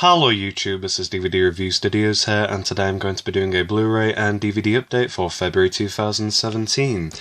Hello YouTube, this is DVD Review Studios here, and today I'm going to be doing a Blu-ray and DVD update for February 2017.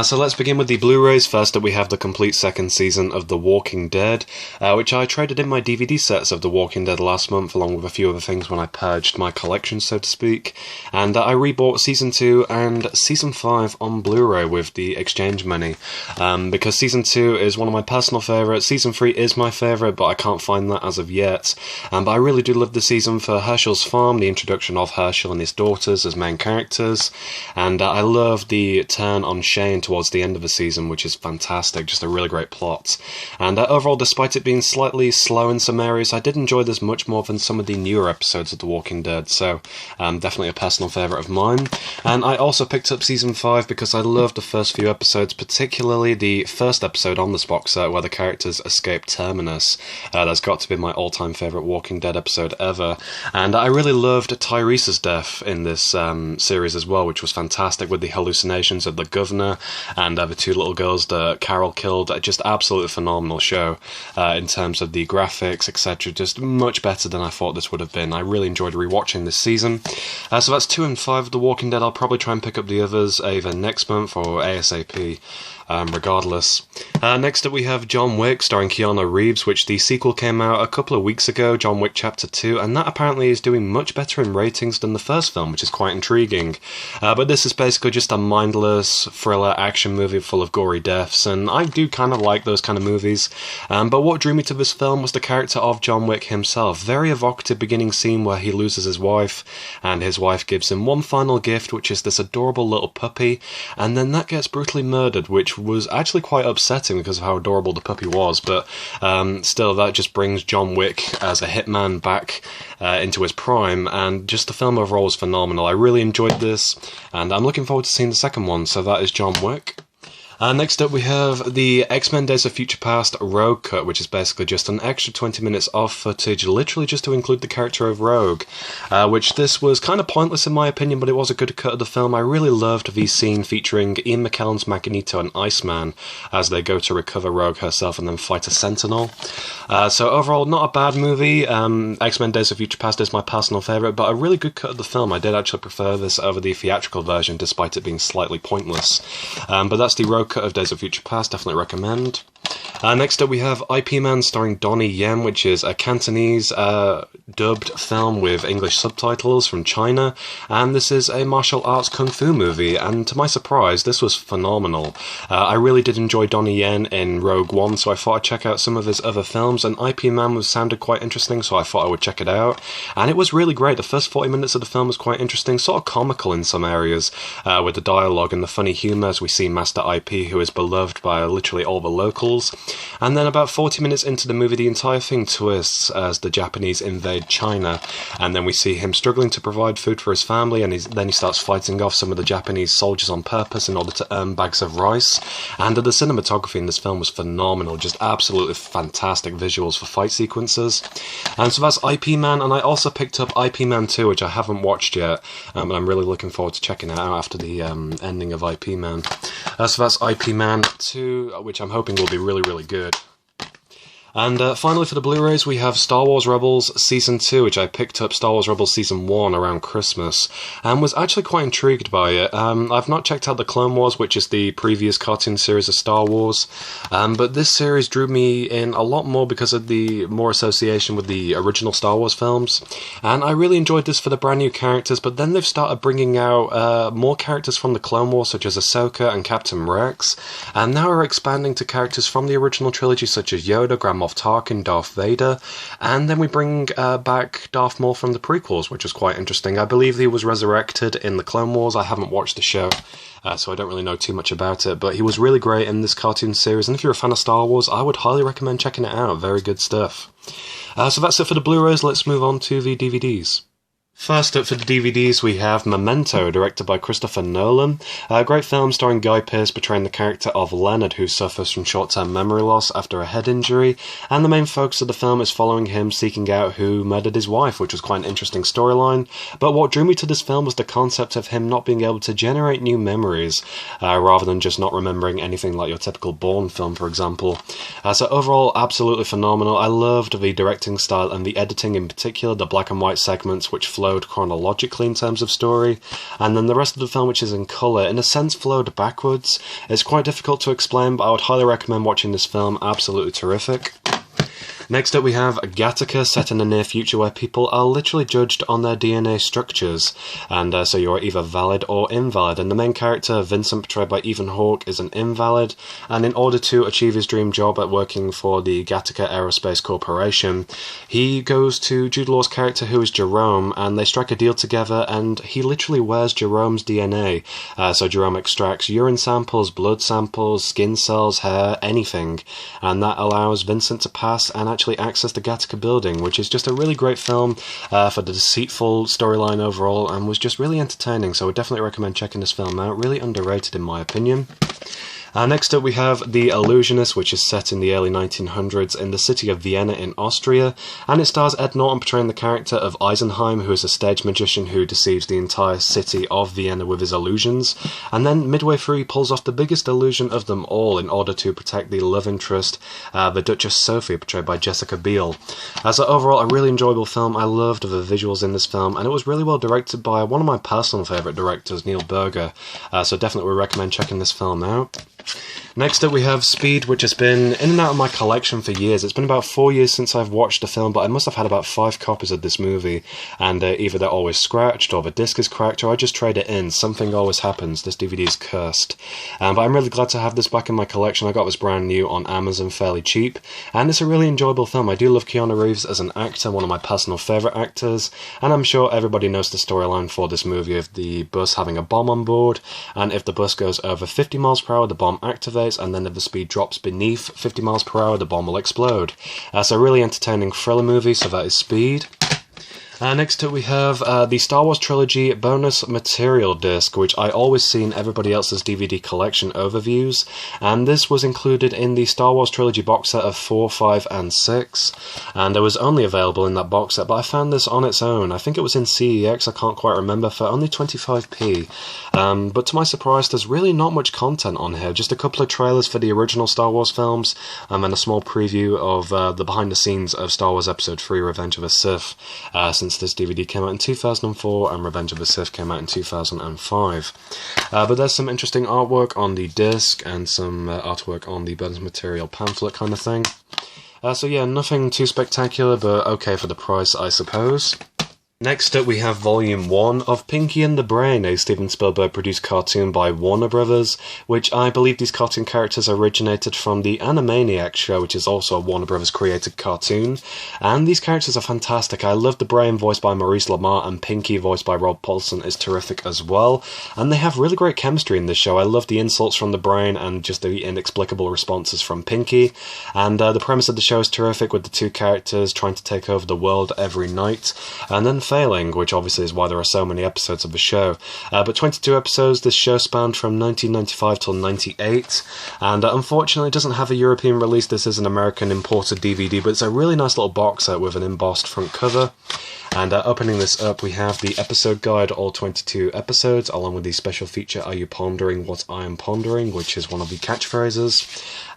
So let's begin with the Blu-rays. First up we have the complete second season of The Walking Dead, which I traded in my DVD sets of The Walking Dead last month, along with a few other things when I purged my collection, so to speak. And I rebought Season 2 and Season 5 on Blu-ray with the exchange money, because Season 2 is one of my personal favourites. Season 3 is my favourite, but I can't find that as of yet. But I really do love the season for Herschel's farm, the introduction of Herschel and his daughters as main characters, and I love the turn on Shane towards the end of the season, which is fantastic, just a really great plot. And overall, despite it being slightly slow in some areas, I did enjoy this much more than some of the newer episodes of The Walking Dead, so definitely a personal favourite of mine. And I also picked up Season 5 because I loved the first few episodes, particularly the first episode on this box set where the characters escape Terminus. That's got to be my all-time favourite Walking Dead episode ever, and I really loved Tyrese's death in this series as well, which was fantastic, with the hallucinations of the governor and the two little girls that Carol killed. Just absolutely phenomenal show in terms of the graphics, etc. Just much better than I thought this would have been. I really enjoyed rewatching this season. So that's 2 and 5 of The Walking Dead. I'll probably try and pick up the others either next month or ASAP. Regardless. Next up we have John Wick, starring Keanu Reeves, which the sequel came out a couple of weeks ago, John Wick Chapter 2, and that apparently is doing much better in ratings than the first film, which is quite intriguing. But this is basically just a mindless thriller action movie full of gory deaths, and I do kind of like those kind of movies. But what drew me to this film was the character of John Wick himself. Very evocative beginning scene where he loses his wife, and his wife gives him one final gift, which is this adorable little puppy, and then that gets brutally murdered, which was actually quite upsetting because of how adorable the puppy was, but still, that just brings John Wick as a hitman back into his prime, and just the film overall was phenomenal. I really enjoyed this, and I'm looking forward to seeing the second one, so that is John Wick. Next up we have the X-Men Days of Future Past Rogue Cut, which is basically just an extra 20 minutes of footage, literally just to include the character of Rogue, which this was kind of pointless in my opinion, but it was a good cut of the film. I really loved the scene featuring Ian McKellen's Magneto and Iceman as they go to recover Rogue herself and then fight a Sentinel. So overall, not a bad movie. X-Men Days of Future Past is my personal favourite, but a really good cut of the film. I did actually prefer this over the theatrical version, despite it being slightly pointless. But that's the Rogue cut of Days of Future Past, definitely recommend. Next up we have IP Man starring Donnie Yen, which is a Cantonese dubbed film with English subtitles from China, and this is a martial arts kung fu movie, and to my surprise this was phenomenal. I really did enjoy Donnie Yen in Rogue One, so I thought I'd check out some of his other films, and IP Man sounded quite interesting, so I thought I would check it out, and it was really great. The first 40 minutes of the film was quite interesting, sort of comical in some areas, with the dialogue and the funny humour as we see Master IP, who is beloved by literally all the locals. And then about 40 minutes into the movie, the entire thing twists as the Japanese invade China, and then we see him struggling to provide food for his family, and then he starts fighting off some of the Japanese soldiers on purpose in order to earn bags of rice. And the cinematography in this film was phenomenal, just absolutely fantastic visuals for fight sequences. And so that's IP Man, and I also picked up IP Man 2, which I haven't watched yet, and I'm really looking forward to checking it out after the ending of IP Man. So that's IP Man 2, which I'm hoping will be really good. And finally for the Blu-rays we have Star Wars Rebels Season 2, which I picked up Star Wars Rebels Season 1 around Christmas, and was actually quite intrigued by it. I've not checked out the Clone Wars, which is the previous cartoon series of Star Wars, but this series drew me in a lot more because of the more association with the original Star Wars films, and I really enjoyed this for the brand new characters, but then they've started bringing out more characters from the Clone Wars, such as Ahsoka and Captain Rex, and now we're expanding to characters from the original trilogy, such as Yoda, Grand Moff Tarkin, Darth Vader, and then we bring back Darth Maul from the prequels, which was quite interesting. I believe he was resurrected in the Clone Wars. I haven't watched the show, so I don't really know too much about it, but he was really great in this cartoon series, and if you're a fan of Star Wars, I would highly recommend checking it out. Very good stuff. So that's it for the Blu-rays. Let's move on to the DVDs. First up for the DVDs, we have Memento, directed by Christopher Nolan. A great film starring Guy Pearce portraying the character of Leonard, who suffers from short-term memory loss after a head injury, and the main focus of the film is following him seeking out who murdered his wife, which was quite an interesting storyline. But what drew me to this film was the concept of him not being able to generate new memories, rather than just not remembering anything like your typical Bourne film, for example. So overall, absolutely phenomenal. I loved the directing style and the editing in particular, the black and white segments which flowed chronologically in terms of story, and then the rest of the film, which is in colour, in a sense flowed backwards. It's quite difficult to explain, but I would highly recommend watching this film. Absolutely terrific. Next up we have Gattaca, set in the near future where people are literally judged on their DNA structures, and so you're either valid or invalid, and the main character, Vincent, portrayed by Ethan Hawke, is an invalid, and in order to achieve his dream job at working for the Gattaca Aerospace Corporation, he goes to Jude Law's character, who is Jerome, and they strike a deal together, and he literally wears Jerome's DNA. So Jerome extracts urine samples, blood samples, skin cells, hair, anything, and that allows Vincent to pass and actually access the Gattaca building, which is just a really great film for the deceitful storyline overall, and was just really entertaining, so I would definitely recommend checking this film out. Really underrated in my opinion. Next up we have The Illusionist, which is set in the early 1900s in the city of Vienna in Austria, and it stars Ed Norton portraying the character of Eisenheim, who is a stage magician who deceives the entire city of Vienna with his illusions, and then midway through he pulls off the biggest illusion of them all in order to protect the love interest, the Duchess Sophie, portrayed by Jessica Biel. So overall, a really enjoyable film. I loved the visuals in this film, and it was really well directed by one of my personal favourite directors, Neil Berger, so definitely would recommend checking this film out. Next up we have Speed, which has been in and out of my collection for years. It's been about 4 years since I've watched the film, but I must have had about 5 copies of this movie, and either they're always scratched, or the disc is cracked, or I just trade it in. Something always happens. This DVD is cursed. But I'm really glad to have this back in my collection. I got this brand new on Amazon fairly cheap, and it's a really enjoyable film. I do love Keanu Reeves as an actor, one of my personal favourite actors, and I'm sure everybody knows the storyline for this movie of the bus having a bomb on board, and if the bus goes over 50 miles per hour, the bomb activates, and then if the speed drops beneath 50 miles per hour, the bomb will explode. So a really entertaining thriller movie, so that is Speed. Next up we have the Star Wars Trilogy bonus material disc, which I always see in everybody else's DVD collection overviews, and this was included in the Star Wars Trilogy box set of 4, 5, and 6, and it was only available in that box set, but I found this on its own. I think it was in CEX, I can't quite remember, for only 25p. But to my surprise, there's really not much content on here, just a couple of trailers for the original Star Wars films, and a small preview of the behind the scenes of Star Wars Episode 3 Revenge of the Sith, since this DVD came out in 2004 and Revenge of the Sith came out in 2005. But there's some interesting artwork on the disc and some artwork on the bonus material pamphlet kind of thing. So yeah, nothing too spectacular, but okay for the price, I suppose. Next up we have Volume 1 of Pinky and the Brain, a Steven Spielberg produced cartoon by Warner Brothers, which I believe these cartoon characters originated from the Animaniacs show, which is also a Warner Brothers created cartoon, and these characters are fantastic. I love the Brain voiced by Maurice LaMarche, and Pinky voiced by Rob Paulson is terrific as well, and they have really great chemistry in this show. I love the insults from the Brain and just the inexplicable responses from Pinky, and the premise of the show is terrific, with the two characters trying to take over the world every night, and then failing, which obviously is why there are so many episodes of the show. But 22 episodes, this show spanned from 1995 till 98, and unfortunately it doesn't have a European release. This is an American imported DVD, but it's a really nice little box set with an embossed front cover. And opening this up, we have the episode guide, all 22 episodes, along with the special feature, Are You Pondering What I Am Pondering, which is one of the catchphrases.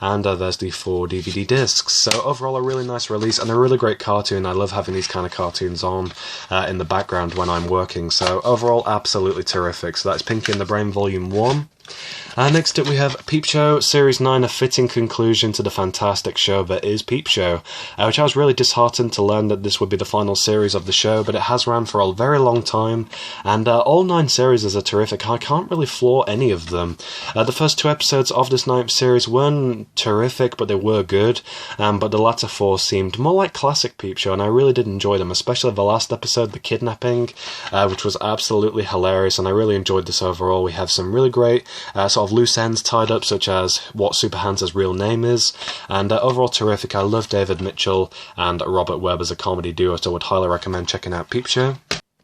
And there's the 4 DVD discs. So overall, a really nice release and a really great cartoon. I love having these kind of cartoons on in the background when I'm working. So overall, absolutely terrific. So that's Pinky and the Brain Volume 1. Next up we have Peep Show Series 9, a fitting conclusion to the fantastic show that is Peep Show, which I was really disheartened to learn that this would be the final series of the show, but it has ran for a very long time, and all 9 series are terrific. I can't really flaw any of them. The first 2 episodes of this 9th series weren't terrific, but they were good, but the latter 4 seemed more like classic Peep Show, and I really did enjoy them, especially the last episode, the kidnapping, which was absolutely hilarious, and I really enjoyed this overall. We have some really great sort of loose ends tied up, such as what Super Hansa's real name is, and overall terrific. I love David Mitchell and Robert Webb as a comedy duo, so I would highly recommend checking out Peep Show.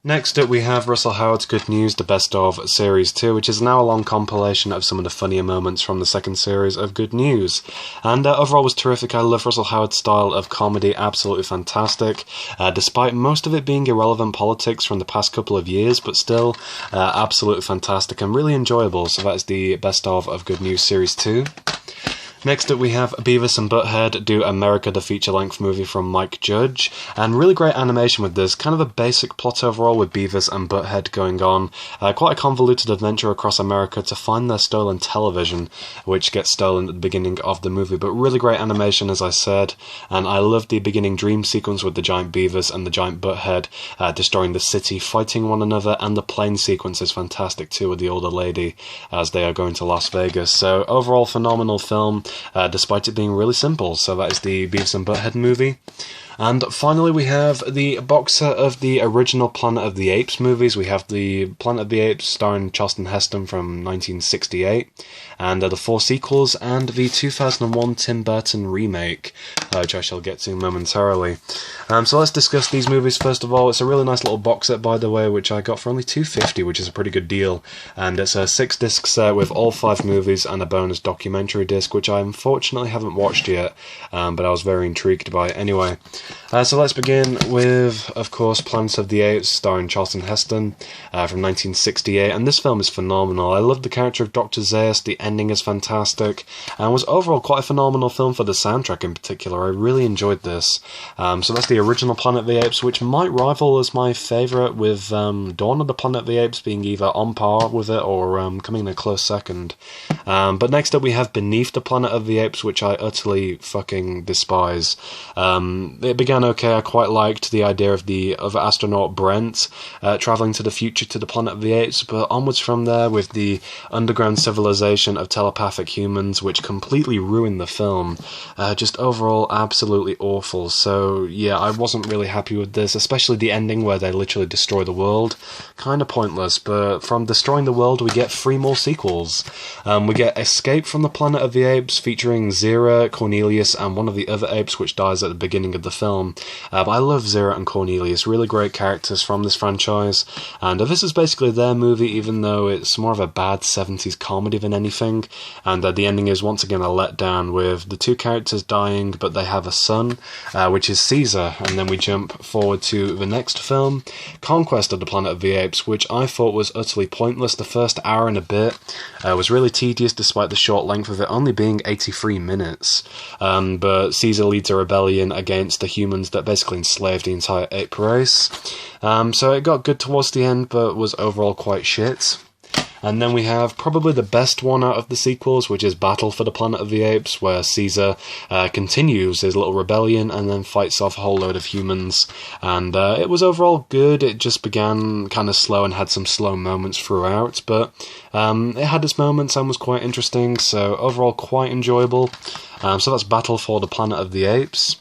Next up we have Russell Howard's Good News, the Best of Series 2, which is now a long compilation of some of the funnier moments from the second series of Good News. And overall was terrific. I love Russell Howard's style of comedy, absolutely fantastic, despite most of it being irrelevant politics from the past couple of years, but still absolutely fantastic and really enjoyable. So that is the Best of Good News Series 2. Next up we have Beavis and Butthead do America, the feature-length movie from Mike Judge, and really great animation with this, kind of a basic plot overall with Beavis and Butthead going on, quite a convoluted adventure across America to find their stolen television, which gets stolen at the beginning of the movie, but really great animation as I said, and I love the beginning dream sequence with the giant Beavis and the giant Butthead destroying the city, fighting one another, and the plane sequence is fantastic too with the older lady as they are going to Las Vegas. So overall phenomenal film, despite it being really simple. So that is the Beavis and Butthead movie. And finally we have the box set of the original Planet of the Apes movies. We have the Planet of the Apes starring Charlton Heston from 1968, and the 4 sequels, and the 2001 Tim Burton remake, which I shall get to momentarily. So let's discuss these movies first of all. It's a really nice little box set, by the way, which I got for only $2.50, which is a pretty good deal. And it's a 6-disc set with all 5 movies and a bonus documentary disc, which I unfortunately haven't watched yet, but I was very intrigued by it anyway. So let's begin with, of course, Planet of the Apes, starring Charlton Heston, from 1968, and this film is phenomenal. I love the character of Dr. Zaius, the ending is fantastic, and was overall quite a phenomenal film for the soundtrack in particular. I really enjoyed this. So that's the original Planet of the Apes, which might rival as my favourite, with Dawn of the Planet of the Apes being either on par with it or coming in a close second. But next up we have Beneath the Planet of the Apes, which I utterly fucking despise. It began okay. I quite liked the idea of the astronaut Brent travelling to the future to the Planet of the Apes, but onwards from there with the underground civilization of telepathic humans, which completely ruined the film. Just overall absolutely awful. So yeah, I wasn't really happy with this, especially the ending where they literally destroy the world. Kind of pointless, but from destroying the world we get 3 more sequels. We get Escape from the Planet of the Apes, featuring Zira, Cornelius, and one of the other apes, which dies at the beginning of the film. But I love Zira and Cornelius, really great characters from this franchise, and this is basically their movie, even though it's more of a bad 70s comedy than anything, and the ending is once again a letdown with the 2 characters dying, but they have a son, which is Caesar. And then we jump forward to the next film, Conquest of the Planet of the Apes, which I thought was utterly pointless. The first hour and a bit was really tedious despite the short length of it only being 83 minutes, but Caesar leads a rebellion against the humans that basically enslaved the entire ape race. So it got good towards the end, but was overall quite shit. And then we have probably the best one out of the sequels, which is Battle for the Planet of the Apes, where Caesar continues his little rebellion and then fights off a whole load of humans. And it was overall good. It just began kind of slow and had some slow moments throughout, but it had its moments and was quite interesting, so overall quite enjoyable. So that's Battle for the Planet of the Apes.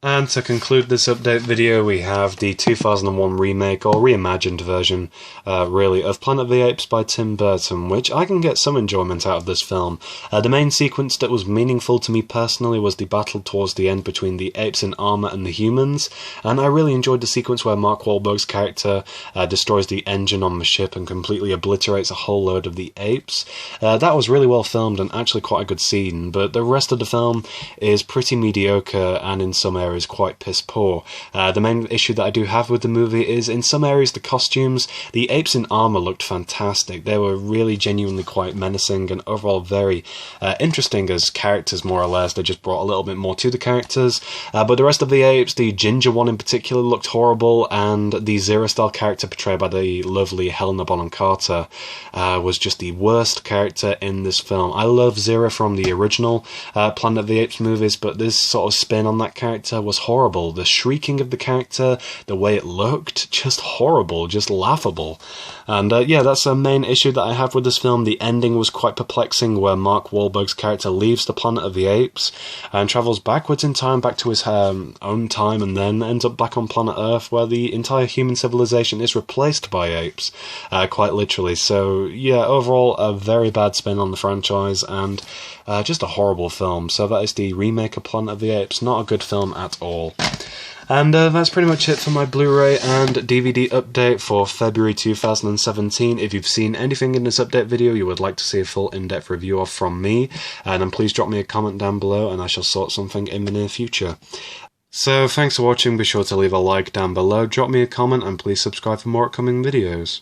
And to conclude this update video, we have the 2001 remake, or reimagined version, really, of Planet of the Apes by Tim Burton, which I can get some enjoyment out of this film. The main sequence that was meaningful to me personally was the battle towards the end between the apes in armour and the humans, and I really enjoyed the sequence where Mark Wahlberg's character destroys the engine on the ship and completely obliterates a whole load of the apes. That was really well filmed and actually quite a good scene, but the rest of the film is pretty mediocre and in some areas quite piss poor. The main issue that I do have with the movie is in some areas the costumes. The apes in armour looked fantastic. They were really genuinely quite menacing and overall very interesting as characters, more or less. They just brought a little bit more to the characters. But the rest of the apes, the ginger one in particular, looked horrible, and the Zero-style character portrayed by the lovely Helena Bonham Carter was just the worst character in this film. I love Zero from the original Planet of the Apes movies, but this sort of spin on that character was horrible. The shrieking of the character, the way it looked, just horrible, just laughable. And yeah, that's a main issue that I have with this film. The ending was quite perplexing, where Mark Wahlberg's character leaves the Planet of the Apes and travels backwards in time, back to his own time, and then ends up back on planet Earth, where the entire human civilization is replaced by apes, quite literally. So yeah, overall a very bad spin on the franchise, and just a horrible film. So that is the remake of Planet of the Apes. Not a good film at all. And that's pretty much it for my Blu-ray and DVD update for February 2017. If you've seen anything in this update video you would like to see a full in-depth review of from me, then please drop me a comment down below and I shall sort something in the near future. So thanks for watching, be sure to leave a like down below, drop me a comment and please subscribe for more upcoming videos.